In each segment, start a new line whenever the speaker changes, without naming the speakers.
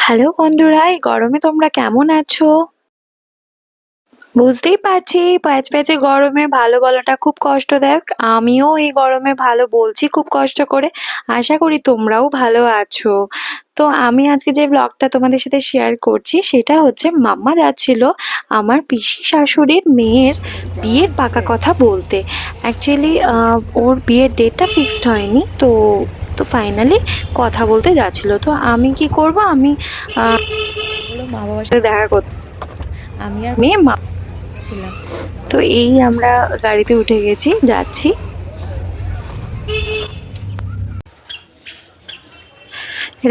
Hello বন্ধুরা, এই গরমে তোমরা কেমন আছো? বুঝতেই পারছি প্যাচপ্যাচে গরমে ভালো বলাটা খুব কষ্টদায়ক। আমিও এই গরমে ভালো বলছি খুব কষ্ট করে। আশা করি তোমরাও ভালো আছো। তো আমি আজকে যে ব্লগটা তোমাদের সাথে শেয়ার করছি সেটা হচ্ছে মাম্মা যাচ্ছিল আমার পিসি শাশুড়ির মেয়ের বিয়ের পাকা কথা বলতে। অ্যাকচুয়ালি ওর বিয়ের ডেটটা ফিক্সড হয়নি, তো তো ফাইনালি কথা বলতে যাচ্ছিল। তো আমি কি করব, আমি মা বাবার সাথে দেখা করতে, আমি আর মেয়ে মা ছিলাম। তো এই আমরা গাড়িতে উঠে গেছি, যাচ্ছি।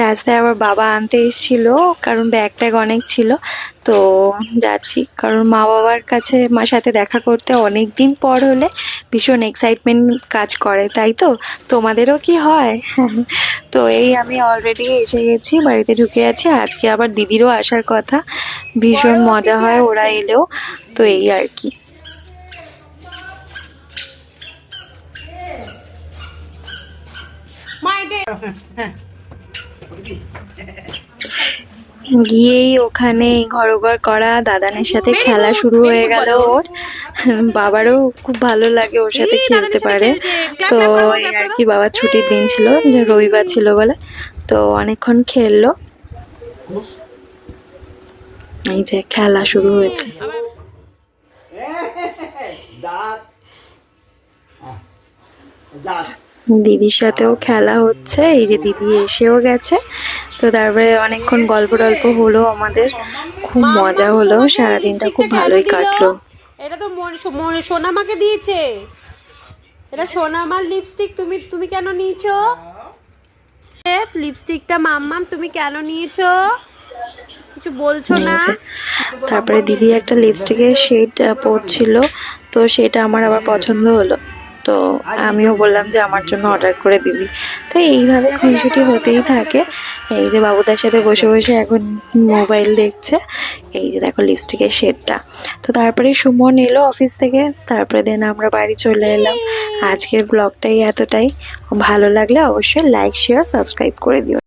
রাস্তায় আবার বাবা আনতে এসেছিল, কারণ ব্যাগ ট্যাগ অনেক ছিল। তো যাচ্ছি, কারণ মা বাবার কাছে মার সাথে দেখা করতে অনেক দিন পর হলে ভীষণ এক্সাইটমেন্ট কাজ করে, তাই তো? তোমাদেরও কি হয়? তো এই আমি অলরেডি এসে গেছি, বাড়িতে ঢুকে আছি। আজকে আবার দিদিরও আসার কথা, ভীষণ মজা হয় ওরা এলেও। তো এই আর কি। গিয়েই ওখানে ঘরোঘর করা, দাদানের সাথে খেলা শুরু হয়ে গেল ওর। বাবারও খুব ভালো লাগে ওর সাথে খেলতে পারে। তো এই আর কি, বাবার ছুটির দিন ছিল, যে রবিবার ছিল বলে, তো অনেকক্ষণ খেললো। এই যে খেলা শুরু হয়েছে। দিদির সাথেও খেলা হচ্ছে, এই যে দিদি এসেও গেছে। তো তারপরে অনেকক্ষণ গল্প টল্প হলো আমাদের, খুব মজা হলো, সারাদিনটা খুব ভালোই কাটলো।
এটা তো সোনামাকে দিয়েছে, এটা সোনামার লিপস্টিক। তুমি তুমি কেন নিয়েছো লিপস্টিকটা? মাম্মাম তুমি কেন নিয়েছো? কিছু বলছো না?
তারপরে দিদি একটা লিপস্টিকের শেড পরছিল, তো সেটা আমার আবার পছন্দ হলো। তো আমিও বললাম যে আমার জন্য অর্ডার করে দিবি। তো এইভাবে খুনসুটি হতেই থাকে। এই যে বাবুদার সাথে বসে বসে এখন মোবাইল দেখছে। এই যে দেখো লিপস্টিকের শেডটা। তো তারপরে সুমন এলো অফিস থেকে, তারপরে দেন আমরা বাড়ি চলে এলাম। আজকের ব্লগটাই এতটাই। ভালো লাগলে অবশ্যই লাইক, শেয়ার, সাবস্ক্রাইব করে দিও।